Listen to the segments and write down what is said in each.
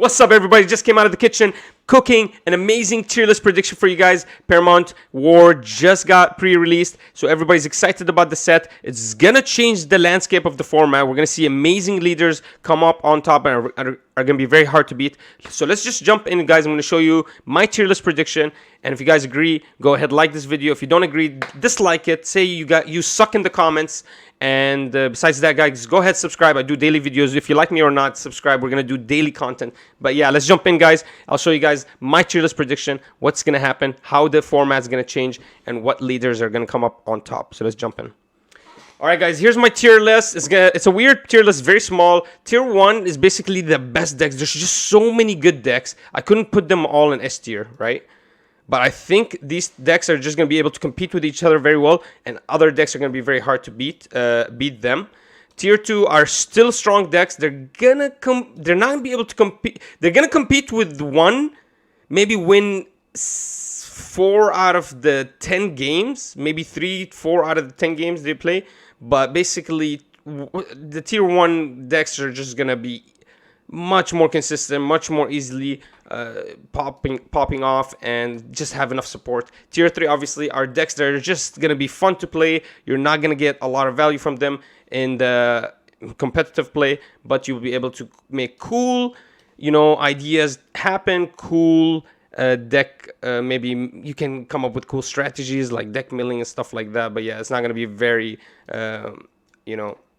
What's up, everybody? Just came out of the kitchen cooking an amazing tier list prediction for you guys. Paramount War just got pre-released, so everybody's excited about the set. It's gonna change the landscape of the format. We're gonna see amazing leaders come up on top and are gonna be very hard to beat. So let's just jump in, guys. I'm gonna show you my tier list prediction, and if you guys agree, go ahead, like this video. If you don't agree, dislike it. Say you suck in the comments. And besides that, guys, go ahead, subscribe. I do daily videos. If you like me or not, subscribe. We're going to do daily content. But yeah, let's jump in, guys. I'll show you guys my tier list prediction, what's going to happen, how the format's going to change, and what leaders are going to come up on top. So let's jump in. All right, guys, here's my tier list. It's a weird tier list, very small. Tier 1 is basically the best decks. There's just so many good decks. I couldn't put them all in S tier, right? But I think these decks are just going to be able to compete with each other very well, and other decks are going to be very hard to beat them. Tier 2 are still strong decks. They're not going to be able to compete. They're going to compete with one, maybe win 4 out of the 10 games, maybe 3-4 out of the 10 games they play. But basically, the tier 1 decks are just going to be much more consistent, much more easily popping off, and just have enough support. Tier 3 obviously are decks that are just gonna be fun to play. You're not gonna get a lot of value from them in the competitive play, but you'll be able to make cool, ideas happen. Cool deck, maybe you can come up with cool strategies like deck milling and stuff like that. But yeah, it's not gonna be very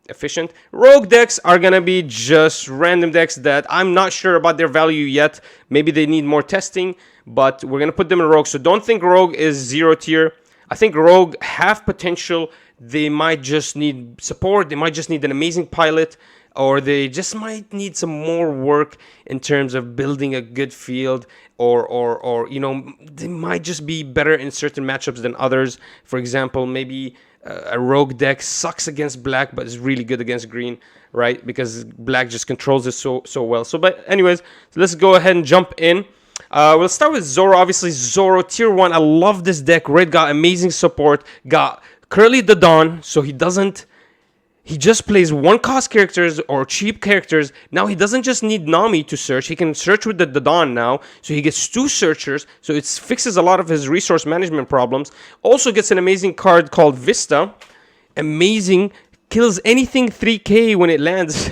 efficient. Rogue decks are gonna be just random decks that I'm not sure about their value yet. Maybe they need more testing, but we're gonna put them in Rogue. So don't think Rogue is 0 tier. I think Rogue have potential. They might just need support. They might just need an amazing pilot, or they just might need some more work in terms of building a good field, or they might just be better in certain matchups than others. For example, maybe a rogue deck sucks against black but is really good against green, right? Because black just controls it so well. But anyways, let's go ahead and jump in. We'll start with Zoro. Obviously, Zoro tier 1. I love this deck. Red got amazing support. Got Curly the Dawn, so he just plays 1-cost characters or cheap characters. Now he doesn't just need Nami to search. He can search with the Dawn now. So he gets 2 searchers. So it fixes a lot of his resource management problems. Also gets an amazing card called Vista. Amazing. Kills anything 3k when it lands.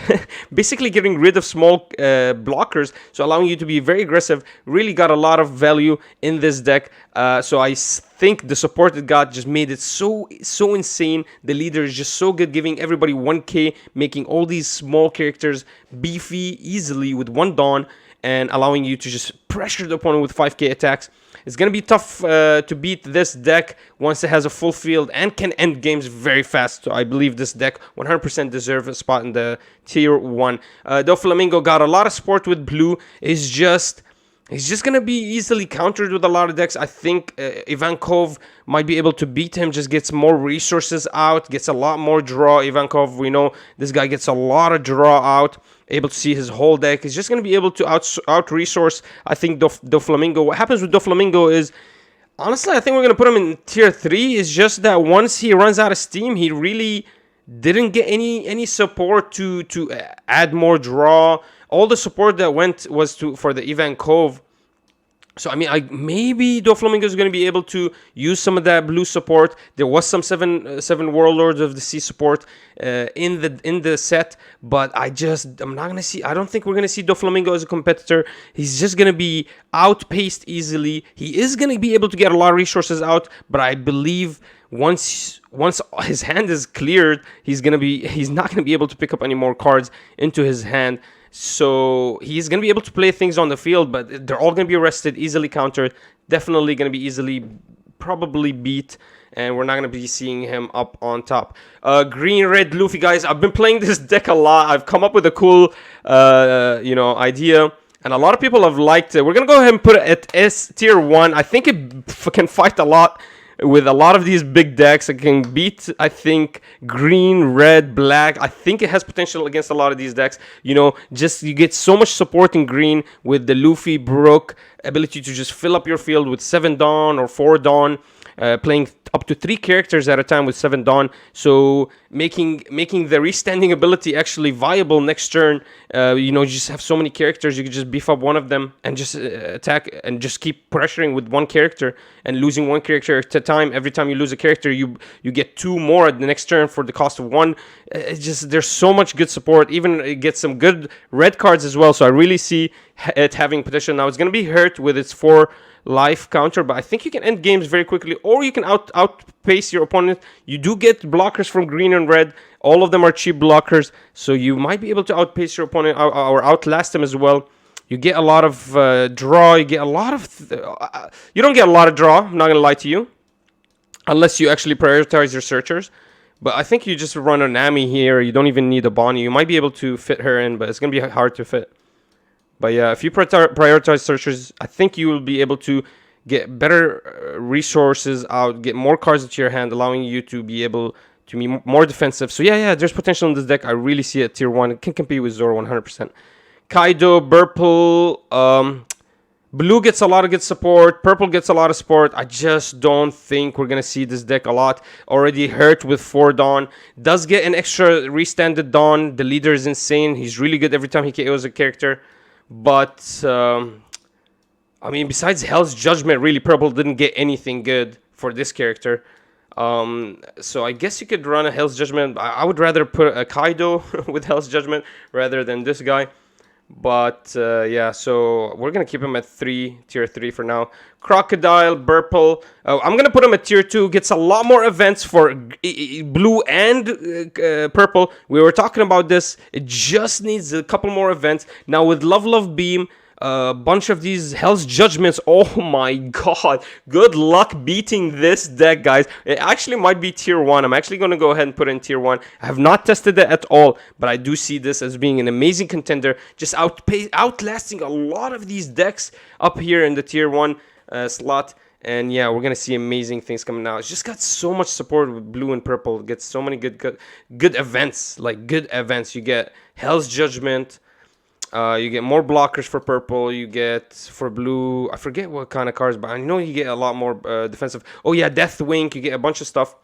Basically getting rid of small blockers. So allowing you to be very aggressive. Really got a lot of value in this deck. So I think the support it got just made it so insane. The leader is just so good, giving everybody 1k, making all these small characters beefy easily with 1 Dawn, and allowing you to just pressure the opponent with 5k attacks. It's going to be tough to beat this deck once it has a full field and can end games very fast. So I believe this deck 100% deserves a spot in the tier 1. Though Flamingo got a lot of support with blue, he's just going to be easily countered with a lot of decks. I think Ivankov might be able to beat him, just gets more resources out, gets a lot more draw. Ivankov, we know this guy gets a lot of draw out, able to see his whole deck. He's just going to be able to out-resource, I think, Doflamingo. What happens with Doflamingo is, honestly, I think we're going to put him in tier 3. It's just that once he runs out of steam, he really didn't get any support to add more draw. All the support that went was for the Ivankov. So, I mean, maybe Doflamingo is going to be able to use some of that blue support. There was some seven Warlords of the Sea support in the set, but I'm not going to see. I don't think we're going to see Doflamingo as a competitor. He's just going to be outpaced easily. He is going to be able to get a lot of resources out, but I believe once his hand is cleared, he's not going to be able to pick up any more cards into his hand. So he's going to be able to play things on the field, but they're all going to be arrested, easily countered, definitely going to be easily probably beat, and we're not going to be seeing him up on top. Green-red Luffy, guys. I've been playing this deck a lot. I've come up with a cool, idea, and a lot of people have liked it. We're going to go ahead and put it at S tier 1. I think it can fight a lot with a lot of these big decks. It can beat, I think, green, red, black. I think it has potential against a lot of these decks. You get so much support in green with the Luffy, Brook, ability to just fill up your field with 7 Dawn or 4 Dawn. playing up to 3 characters at a time with 7 Dawn, so making the restanding ability actually viable next turn. You know, you just have so many characters, you could just beef up one of them and just attack and just keep pressuring with one character and losing one character at a time. Every time you lose a character, you get 2 more at the next turn for the cost of 1. It's just, there's so much good support. Even it gets some good red cards as well, so I really see it having potential. Now it's going to be hurt with its 4 life counter, but I think you can end games very quickly, or you can outpace your opponent. You do get blockers from green and red. All of them are cheap blockers, so you might be able to outpace your opponent or outlast them as well. You get a lot of draw. You get a lot of you don't get a lot of draw, I'm not gonna lie to you, unless you actually prioritize your searchers. But I think you just run a Nami here. You don't even need a Bonnie. You might be able to fit her in, but it's gonna be hard to fit. But yeah, if you prioritize searchers, I think you will be able to get better resources out, get more cards into your hand, allowing you to be able to be more defensive. So yeah, there's potential in this deck. I really see it tier 1. It can compete with Zoro 100%. Kaido, Burpee, Blue gets a lot of good support. Purple gets a lot of support. I just don't think we're going to see this deck a lot. Already hurt with 4 Dawn. Does get an extra restanded Dawn. The leader is insane. He's really good every time he KOs a character. But, I mean, besides Hell's Judgment, really, Purple didn't get anything good for this character. So I guess you could run a Hell's Judgment. I would rather put a Kaido with Hell's Judgment rather than this guy. But, yeah, so we're going to keep him at tier 3 for now. Crocodile, Burpee. I'm going to put him at tier 2. Gets a lot more events for blue and purple. We were talking about this. It just needs a couple more events. Now with Love Beam, a bunch of these Hell's Judgments. Oh my god. Good luck beating this deck, guys. It actually might be tier 1. I'm actually going to go ahead and put it in tier 1. I have not tested it at all, but I do see this as being an amazing contender. Just outlasting a lot of these decks up here in the tier 1 slot. And yeah, we're going to see amazing things coming out. It's just got so much support with blue and purple. It gets so many good events. Like good events. You get Hell's Judgment. You get more blockers for purple. You get for blue, I forget what kind of cards, but I know you get a lot more defensive. Oh yeah, Death Wink. You get a bunch of stuff.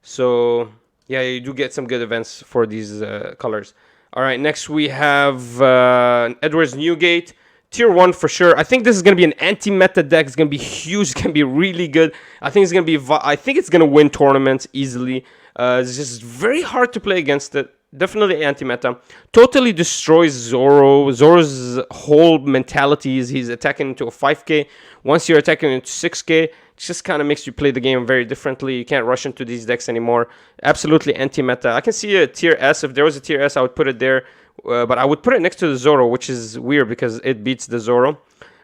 So yeah, you do get some good events for these colors. All right, next we have Edward's Newgate. Tier 1 for sure. I think this is going to be an anti-meta deck. It's going to be huge. It's going to be really good. I think it's going to be. I think it's going to win tournaments easily. It's just very hard to play against it. Definitely anti-meta. Totally destroys Zoro. Zoro's whole mentality is he's attacking into a 5k. Once you're attacking into 6k, it just kind of makes you play the game very differently. You can't rush into these decks anymore. Absolutely anti-meta. I can see a tier S. If there was a tier S, I would put it there. But I would put it next to the Zoro, which is weird because it beats the Zoro.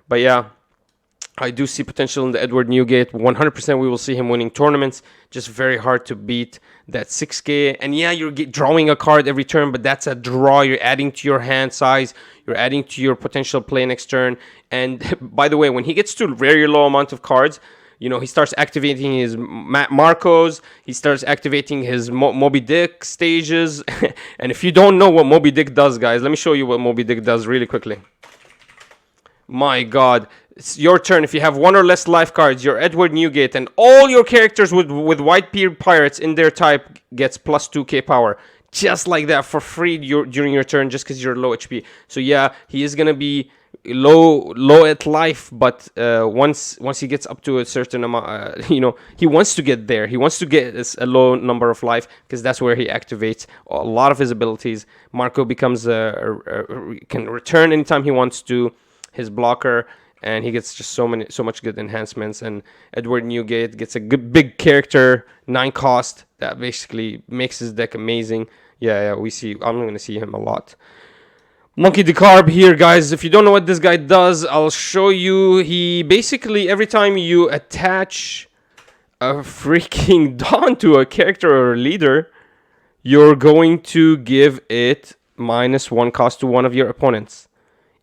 But yeah, I do see potential in the Edward Newgate. 100% we will see him winning tournaments. Just very hard to beat that 6k. And yeah, you're drawing a card every turn, but that's a draw. You're adding to your hand size. You're adding to your potential play next turn. And by the way, when he gets to a very low amount of cards, you know, he starts activating his Marcos. He starts activating his Moby Dick stages. And if you don't know what Moby Dick does, guys, let me show you what Moby Dick does really quickly. My god. It's your turn. If you have 1 or less life cards, your Edward Newgate and all your characters with Whitebeard Pirates in their type gets plus 2k power. Just like that for free during your turn, just because you're low HP. So yeah, he is going to be low at life, but once he gets up to a certain amount, you know, he wants to get there. He wants to get a low number of life because that's where he activates a lot of his abilities. Marco becomes can return anytime he wants to, his blocker. And he gets just so much good enhancements. And Edward Newgate gets a good big character, 9 cost. That basically makes his deck amazing. Yeah, we see. I'm going to see him a lot. Monkey the Carb here, guys. If you don't know what this guy does, I'll show you. He basically, every time you attach a freaking Dawn to a character or a leader, you're going to give it -1 cost to one of your opponents.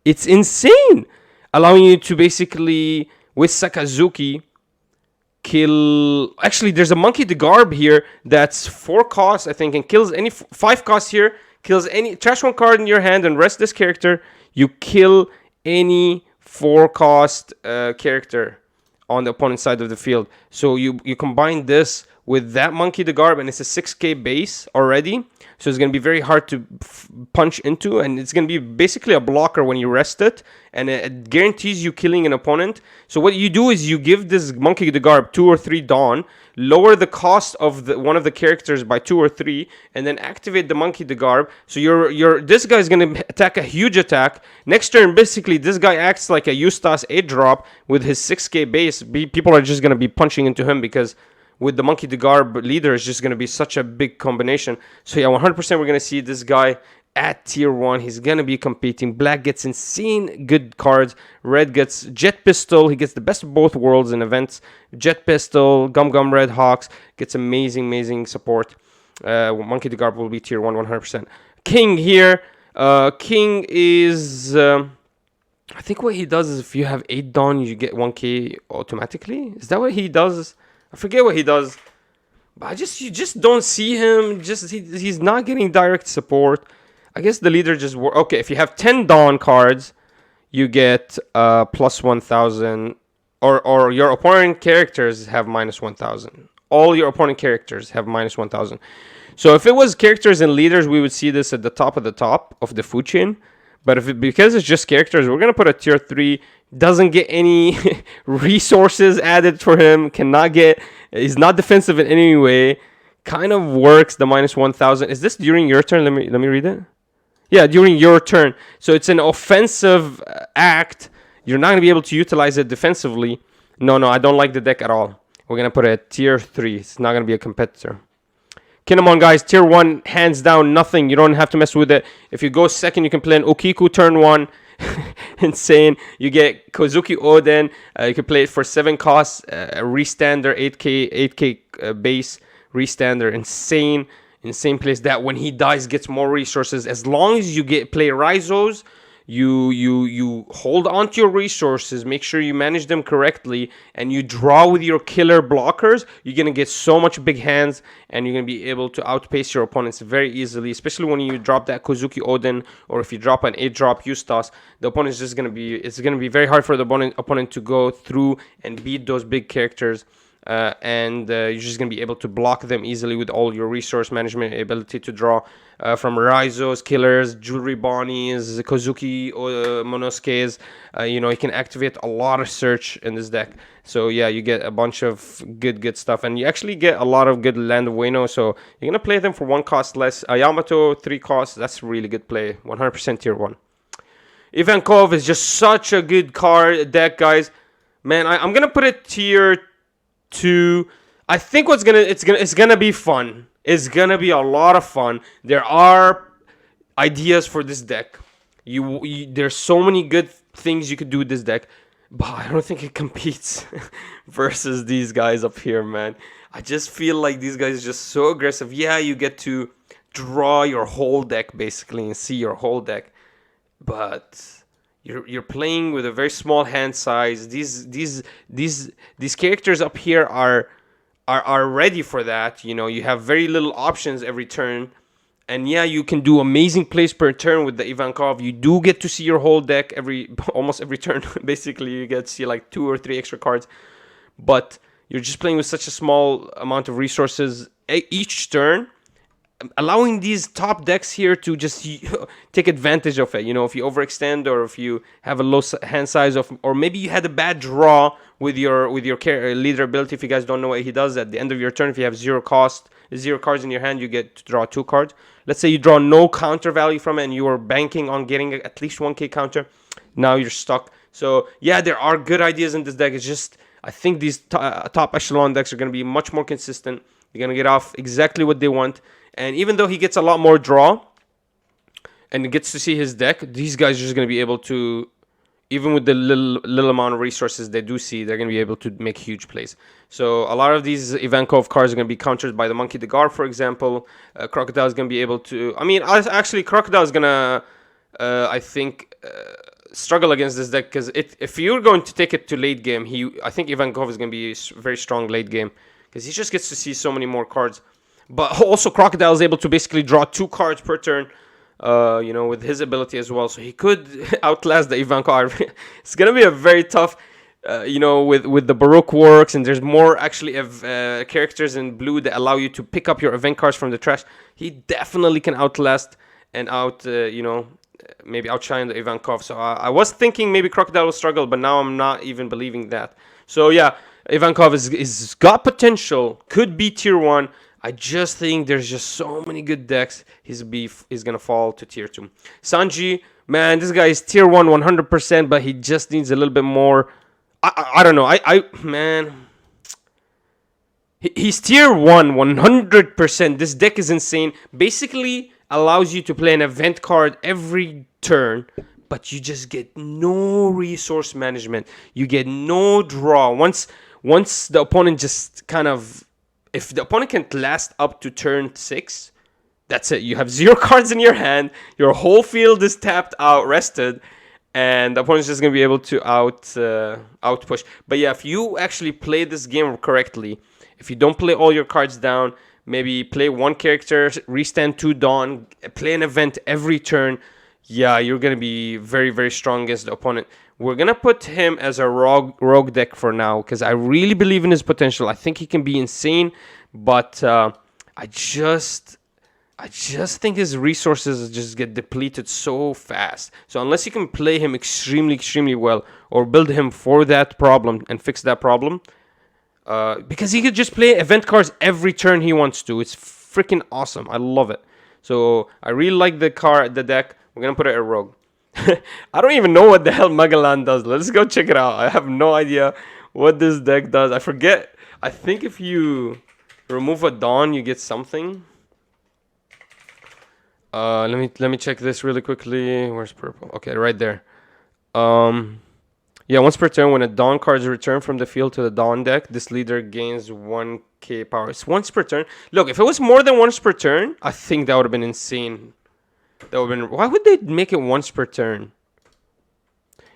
It's insane. Allowing you to basically, with Sakazuki, kill... Actually, there's a Monkey the Garb here that's 4 costs, I think, and kills any... 5 costs here, kills any... Trash 1 card in your hand and rest this character. You kill any 4 cost character on the opponent's side of the field. So you combine this with that Monkey the Garb, and it's a 6k base already. So it's going to be very hard to punch into, and it's going to be basically a blocker when you rest it, and it guarantees you killing an opponent. So what you do is you give this Monkey the Garb 2 or 3 Dawn, lower the cost of one of the characters by 2 or 3, and then activate the Monkey the Garb. So this guy is going to attack a huge attack. Next turn, basically, this guy acts like a Eustace 8-drop with his 6k base. People are just going to be punching into him because with the Monkey the Garb leader, it's just going to be such a big combination. So yeah, 100% we're going to see this guy at tier 1. He's going to be competing. Black gets insane good cards. Red gets Jet Pistol. He gets the best of both worlds in events. Jet Pistol, Gum Red Hawks. Gets amazing support. Monkey the Garb will be tier 1 100%. King here. King is... I think what he does is if you have 8 Dawn, you get 1k automatically. Is that what he does? I forget what he does, but you just don't see him. He's not getting direct support. I guess the leader just okay. If you have 10 Dawn cards, you get plus 1,000, or your opponent characters have minus 1,000. All your opponent characters have minus 1,000. So if it was characters and leaders, we would see this at the top of the food chain. But because it's just characters, we're gonna put a tier 3. Doesn't get any resources added for him. He's not defensive in any way. Kind of works the minus 1,000. Is this during your turn? Let me read it. Yeah, during your turn. So it's an offensive act. You're not gonna be able to utilize it defensively. No, I don't like the deck at all. We're gonna put it at tier 3. It's not gonna be a competitor. Kinemon, guys, tier 1, hands down, nothing. You don't have to mess with it. If you go second, you can play an Okiku turn 1. Insane. You get Kozuki Oden. You can play it for 7 costs. Restander, 8k base. Restander, insane place that when he dies gets more resources. As long as you play Rhizos, you hold on to your resources, make sure you manage them correctly, and you draw with your killer blockers, you're going to get so much big hands, and you're going to be able to outpace your opponents very easily, especially when you drop that Kozuki Oden, or if you drop an 8-drop Eustace. The opponent is just going to be, it's going to be very hard for the opponent to go through and beat those big characters. You're just going to be able to block them easily with all your resource management ability to draw from Rhizos, Killers, Jewelry Bonnies, Kozuki, Monosuke's. You can activate a lot of search in this deck. So yeah, you get a bunch of good stuff. And you actually get a lot of good Land of Wano. So you're going to play them for 1 cost less. Yamato, 3 costs. That's a really good play. 100% tier 1. Ivankov is just such a good card deck, guys. Man, I'm going to put it tier 2. I think it's gonna be fun. It's gonna be a lot of fun. There are ideas for this deck. There's so many good things you could do with this deck, but I don't think it competes versus these guys up here, man. I just feel like these guys are just so aggressive. Yeah, you get to draw your whole deck basically and see your whole deck, but you're playing with a very small hand size. These characters up here are ready for that. You have very little options every turn, and yeah, you can do amazing plays per turn with the Ivankov. You do get to see your whole deck almost every turn. Basically, you get to see like 2 or 3 extra cards, but you're just playing with such a small amount of resources each turn, allowing these top decks here to just take advantage of it. If you overextend, or if you have a low hand size or maybe you had a bad draw with your leader ability. If you guys don't know what he does, at the end of your turn, if you have 0 cards in your hand, you get to draw 2 cards. Let's say you draw no counter value from it and you are banking on getting at least 1k counter. Now you're stuck. So yeah, there are good ideas in this deck. It's just, I think these top echelon decks are going to be much more consistent. You're going to get off exactly what they want. And even though he gets a lot more draw and gets to see his deck, these guys are just going to be able to, even with the little amount of resources they do see, they're going to be able to make huge plays. So a lot of these Ivankov cards are going to be countered by the Monkey the Garb, for example. Crocodile is going to be able to... actually, Crocodile is going to, I think, struggle against this deck, because if you're going to take it to late game, I think Ivankov is going to be very strong late game, because he just gets to see so many more cards. But also Crocodile is able to basically draw 2 cards per turn, with his ability as well. So he could outlast the Ivankov. It's going to be a very tough you know, with the Baroque works, and there's more actually of characters in blue that allow you to pick up your event cards from the trash. He definitely can outlast and you know, maybe outshine the Ivankov. So I was thinking maybe Crocodile will struggle, but now I'm not even believing that. So yeah, Ivankov is got potential, could be tier 1. I just think there's just so many good decks. His beef is gonna fall to tier 2. Sanji, man, this guy is tier 1 100%, but he just needs a little bit more. I don't know. Man, he's tier 1 100%. This deck is insane. Basically allows you to play an event card every turn, but you just get no resource management. You get no draw. Once the opponent just kind of, if the opponent can last up to turn 6, that's it. You have 0 cards in your hand. Your whole field is tapped out, rested, and the opponent's just gonna be able to out push. But yeah, if you actually play this game correctly, if you don't play all your cards down, maybe play 1 character, restand 2 Dawn, play an event every turn, yeah, you're gonna be very, very strong against the opponent. We're gonna put him as a rogue deck for now, because I really believe in his potential. I think he can be insane, but I just think his resources just get depleted so fast. So unless you can play him extremely, extremely well, or build him for that problem and fix that problem, because he could just play event cards every turn he wants to. It's freaking awesome. I love it. So I really like the deck. We're gonna put it at rogue. I don't even know what the hell Magellan does. Let's go check it out. I have no idea what this deck does. I forget. I think if you remove a Dawn, you get something. Let me check this really quickly. Where's purple? Okay, right there. Yeah, once per turn, when a Dawn card is returned from the field to the Dawn deck, this leader gains 1k power. It's once per turn. Look, if it was more than once per turn, I think that would have been insane. That would have been. Why would they make it once per turn?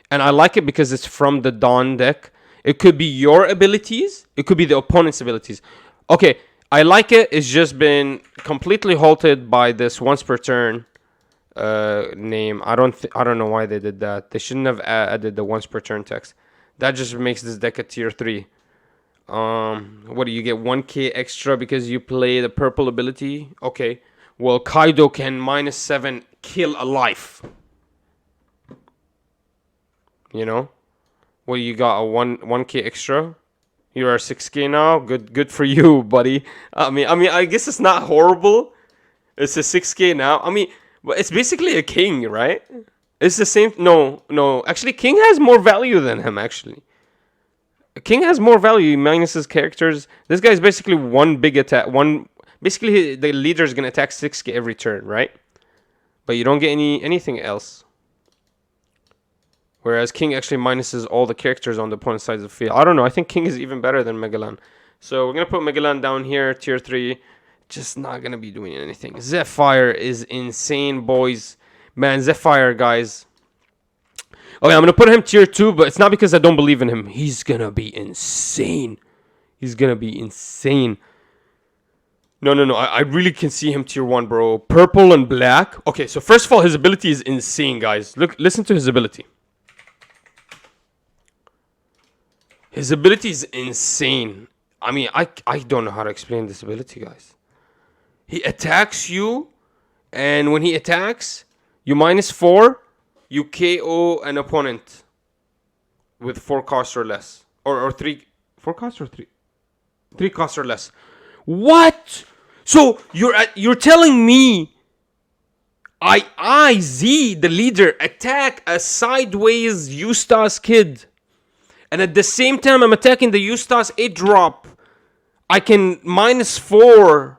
And I like it because it's from the Dawn deck. It could be your abilities. It could be the opponent's abilities. Okay, I like it. It's just been completely halted by this once per turn name. I don't know why they did that. They shouldn't have added the once per turn text. That just makes this deck a tier 3. What do you get? 1k extra because you play the purple ability? Okay. Well, Kaido can -7 kill a life. You know? What do you got? A 1k extra? You are 6k now. Good for you, buddy. I mean, I guess it's not horrible. It's a 6k now. I mean, but it's basically a king, right? It's the same. No. Actually, king has more value than him. Actually, king has more value minus his characters. This guy is basically one big attack. Basically, the leader is gonna attack 6k every turn, right? But you don't get anything else. Whereas King actually minuses all the characters on the opponent's side of the field. I don't know. I think King is even better than Magellan. So we're going to put Magellan down here, tier 3. Just not going to be doing anything. Zephyr is insane, boys. Man, Zephyr, guys. Okay, I'm going to put him tier 2, but it's not because I don't believe in him. He's going to be insane. He's going to be insane. No. I really can see him tier 1, bro. Purple and black. Okay, so first of all, his ability is insane, guys. Listen to his ability. His ability is insane. I mean, I don't know how to explain this ability, guys. He attacks you, and when he attacks, you -4, you KO an opponent with 4 costs or less. Or 3... 4 costs or 3? 3 costs or less. What? So, you're telling me 𝐖𝐈, the leader, attack a sideways Eustace kid, and at the same time I'm attacking the Eustace 8-drop. I can -4.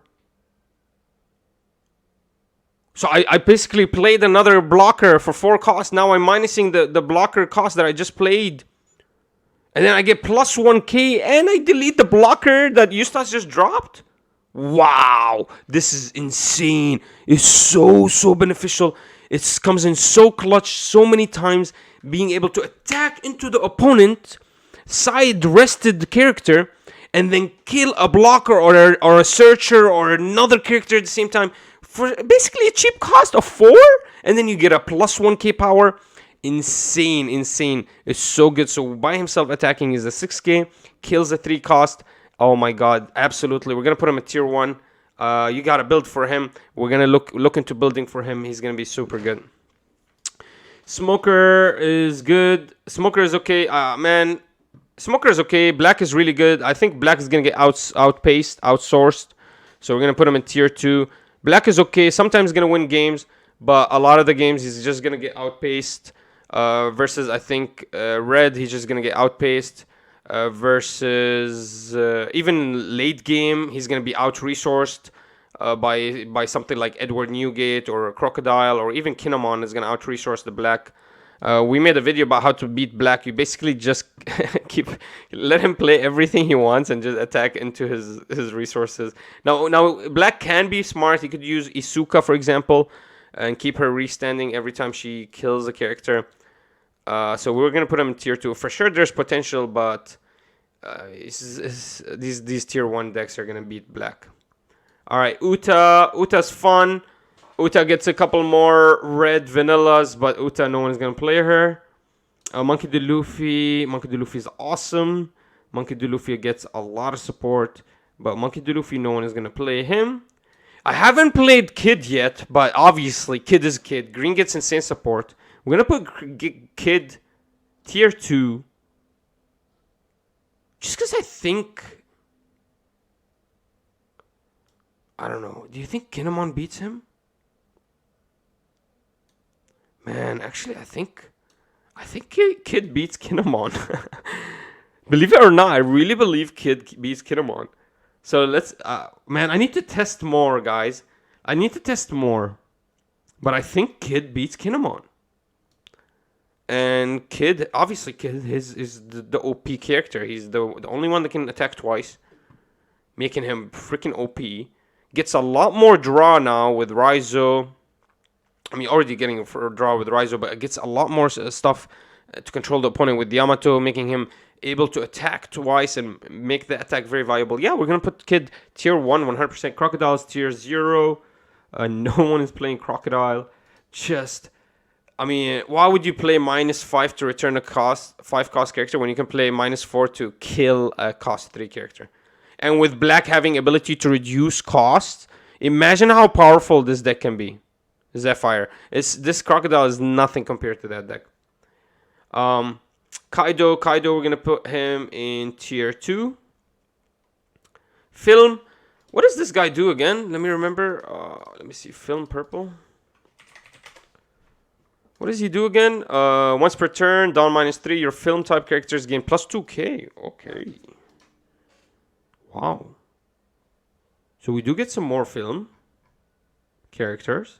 So I basically played another blocker for 4 costs. Now I'm minusing the blocker cost that I just played. And then I get +1k and I delete the blocker that Eustace just dropped. Wow, this is insane. It's so beneficial. It comes in so clutch so many times. Being able to attack into the opponent, side rested character, and then kill a blocker or a searcher or another character at the same time for basically a cheap cost of 4, and then you get a +1k power. insane. It's so good. So by himself attacking is a 6k, kills a 3 cost. Oh my god, absolutely. We're gonna put him at tier 1. You gotta build for him. We're gonna look into building for him. He's gonna be super good. Smoker is good. Smoker is okay. Man, Smoker is okay. Black is really good. I think Black is gonna get outpaced, outsourced. So we're gonna put him in tier 2. Black is okay. Sometimes gonna win games, but a lot of the games he's just gonna get outpaced. Versus I think Red, he's just gonna get outpaced. Versus even late game, he's gonna be out resourced by something like Edward Newgate or Crocodile, or even Kinemon is gonna out resource the Black. We made a video about how to beat Black. You basically just let him play everything he wants and just attack into his resources. Now Black can be smart. He could use Isuka, for example, and keep her restanding every time she kills a character. So we're gonna put him in tier 2 for sure. There's potential, but these tier 1 decks are gonna beat Black. All right, Uta's fun. Uta gets a couple more red vanillas, but Uta, no one's gonna play her. Monkey D. Luffy. Monkey D. Luffy is awesome. Monkey D. Luffy gets a lot of support, but Monkey D. Luffy, no one is gonna play him. I haven't played Kid yet, but obviously Kid is Kid. Green gets insane support. We're gonna put Kid tier 2, just because I think, I don't know. Do you think Kinemon beats him? Man, actually, I think Kid beats Kinemon. Believe it or not, I really believe Kid beats Kinemon. So let's, man, I need to test more, guys. I need to test more. But I think Kid beats Kinemon. And Kid, obviously, Kid is the OP character. He's the only one that can attack twice, making him freaking OP. Gets a lot more draw now with Raizo. I mean, already getting a draw with Raizo, but it gets a lot more stuff to control the opponent with Yamato, making him able to attack twice and make the attack very valuable. Yeah, we're going to put Kid tier 1, 100%. Crocodile is tier 0. No one is playing Crocodile. Just, I mean, why would you play -5 to return a 5 cost character when you can play -4 to kill a cost 3 character? And with Black having ability to reduce costs, imagine how powerful this deck can be. Zephyr. This Crocodile is nothing compared to that deck. Kaido, we're going to put him in tier 2. Film. What does this guy do again? Let me remember. Let me see. Film purple. What does he do again? Once per turn, down -3. Your film type characters gain plus 2k. Okay. Wow. So we do get some more film characters.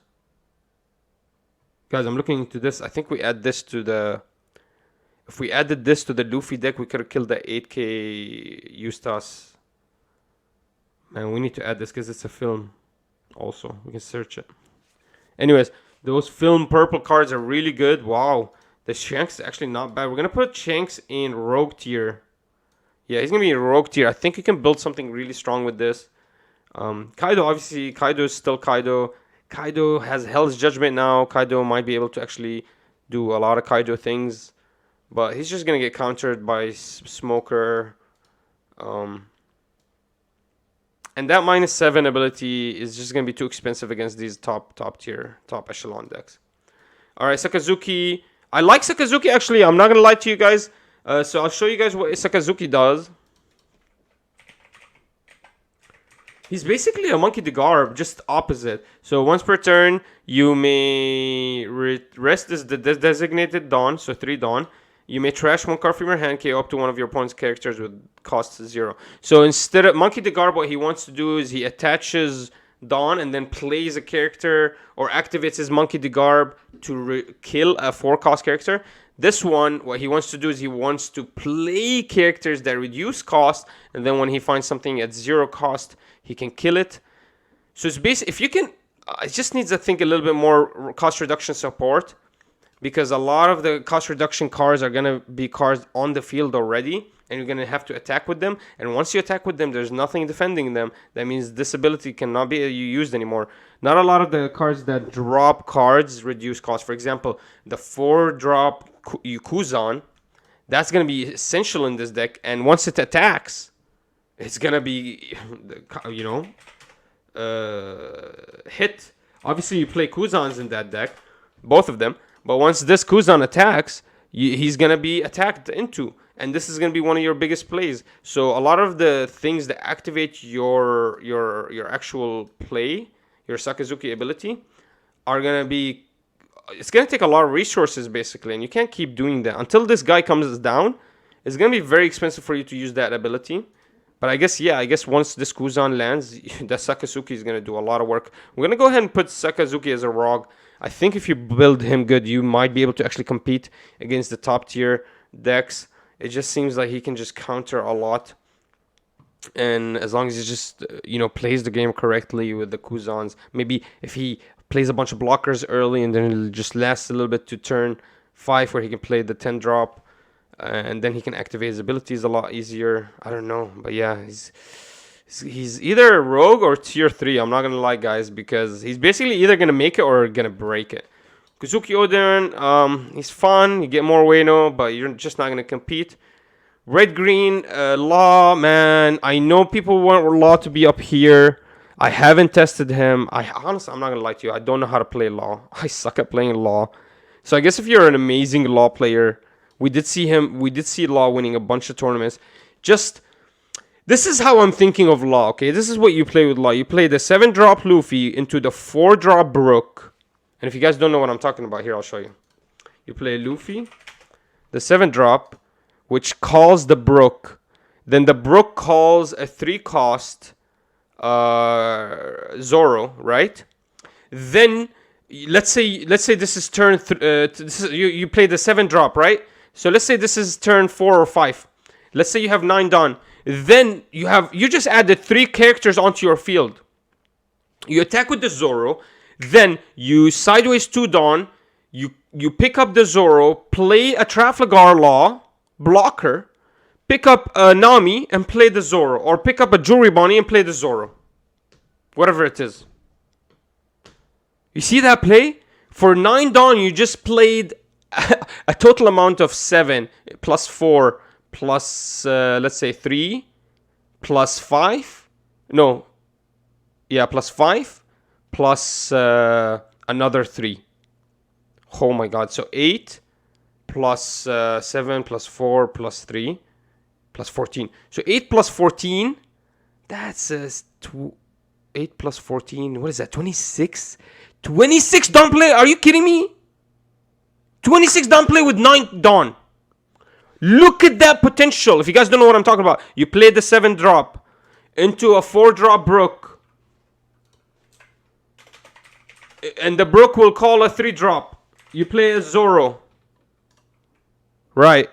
Guys, I'm looking into this. I think we add this to the... If we added this to the Luffy deck, we could have killed the 8k Eustace. Man, we need to add this because it's a film also. We can search it. Anyways, those film purple cards are really good. Wow. The Shanks is actually not bad. We're going to put Shanks in Rogue tier. Yeah, he's going to be in Rogue tier. I think you can build something really strong with this. Kaido, obviously, Kaido is still Kaido. Kaido has Hell's Judgment now. Kaido might be able to actually do a lot of Kaido things. But he's just going to get countered by Smoker. And that -7 ability is just going to be too expensive against these top tier, top echelon decks. Alright, Sakazuki. I like Sakazuki, actually. I'm not going to lie to you guys. So I'll show you guys what Sakazuki does. He's basically a Monkey D. Garb, just opposite. So once per turn, you may rest as the designated Dawn, so 3 Dawn. You may trash 1 card from your hand, KO up to one of your opponent's characters with cost 0. So instead of Monkey D. Garb, what he wants to do is he attaches Dawn and then plays a character or activates his Monkey D. Garb to kill a 4-cost character. This one, what he wants to do is he wants to play characters that reduce cost, and then when he finds something at 0 cost, he can kill it. So it's basically, if you can, it just needs, I think, a little bit more cost reduction support, because a lot of the cost reduction cards are going to be cards on the field already. and you're gonna have to attack with them. And once you attack with them, there's nothing defending them. That means this ability cannot be used anymore. Not a lot of the cards that drop cards reduce cost. For example, the 4-drop Kuzan, that's gonna be essential in this deck. And once it attacks, it's gonna be, you know, hit. Obviously, you play Kuzans in that deck, both of them. But once this Kuzan attacks, he's gonna be attacked into, and this is gonna be one of your biggest plays. So a lot of the things that activate your actual play, your Sakazuki ability, are gonna be. It's gonna take a lot of resources basically, and you can't keep doing that until this guy comes down. It's gonna be very expensive for you to use that ability. But I guess once this Kuzan lands, the Sakazuki is gonna do a lot of work. We're gonna go ahead and put Sakazuki as a ROG. I think if you build him good, you might be able to actually compete against the top tier decks. It just seems like he can just counter a lot. And as long as he just, you know, plays the game correctly with the Kuzans. Maybe if he plays a bunch of blockers early and then it'll just last a little bit to turn 5 where he can play the 10-drop. And then he can activate his abilities a lot easier. I don't know. But yeah, he's either rogue or tier 3. I'm not gonna lie, guys, because he's basically either gonna make it or gonna break it. Kuzuki Oden, he's fun. You get more Ueno, but you're just not gonna compete. Red green Law, man. I know people want Law to be up here. I haven't tested him. Honestly, I'm not gonna lie to you. I don't know how to play Law. I suck at playing Law. So I guess if you're an amazing Law player, we did see Law winning a bunch of tournaments. This is how I'm thinking of Law, okay? This is what you play with Law. You play the 7-drop Luffy into the 4-drop Brook. And if you guys don't know what I'm talking about, here, I'll show you. You play Luffy, the 7-drop, which calls the Brook. Then the Brook calls a 3-cost Zoro, right? Then, let's say this is turn... you play the 7-drop, right? So let's say this is turn 4 or 5. Let's say you have 9 Dawn. Then you just added 3 characters onto your field. You attack with the Zoro. Then you sideways 2 Dawn. You pick up the Zoro, play a Trafalgar Law, blocker, pick up a Nami and play the Zoro. Or pick up a Jewelry Bonnie and play the Zoro. Whatever it is. You see that play? For 9 Dawn, you just played a total amount of 7 plus 4 plus, let's say 3 plus 5. No. Yeah, plus 5 plus another 3. Oh my god. So 8 plus 7 plus 4 plus 3 plus 14. So 8 plus 14. That's 8 plus 14. What is that? 26? 26 Dawn play? Are you kidding me? 26 Dawn play with 9 Dawn. Look at that potential. If you guys don't know what I'm talking about, you play the 7-drop into a 4-drop Brook. And the Brook will call a 3-drop. You play a Zoro. Right.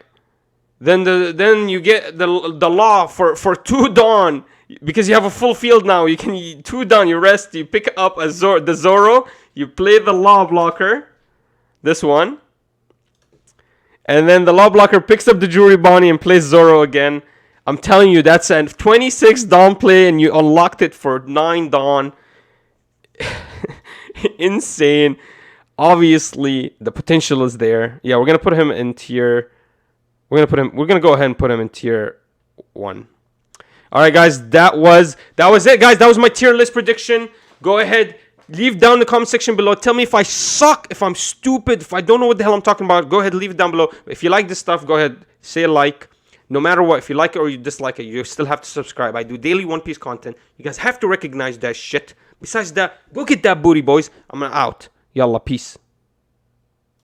Then you get the Law for 2 Dawn. Because you have a full field now. You can 2 Dawn, you rest, you pick up the Zoro. You play the Law blocker. This one. And then the Law blocker picks up the Jewelry Bonnie and plays Zoro again. I'm telling you, that's a 26 Dawn play and you unlocked it for 9 Dawn. Insane. Obviously, the potential is there. Yeah, we're going to put him in tier... We're going to go ahead and put him in tier 1. Alright, guys, that was it, guys. That was my tier list prediction. Go ahead. Leave down in the comment section below. Tell me if I suck, if I'm stupid, if I don't know what the hell I'm talking about. Go ahead, leave it down below. If you like this stuff, go ahead, say a like. No matter what, if you like it or you dislike it, you still have to subscribe. I do daily One Piece content. You guys have to recognize that shit. Besides that, go get that booty, boys. I'm out. Yalla, peace.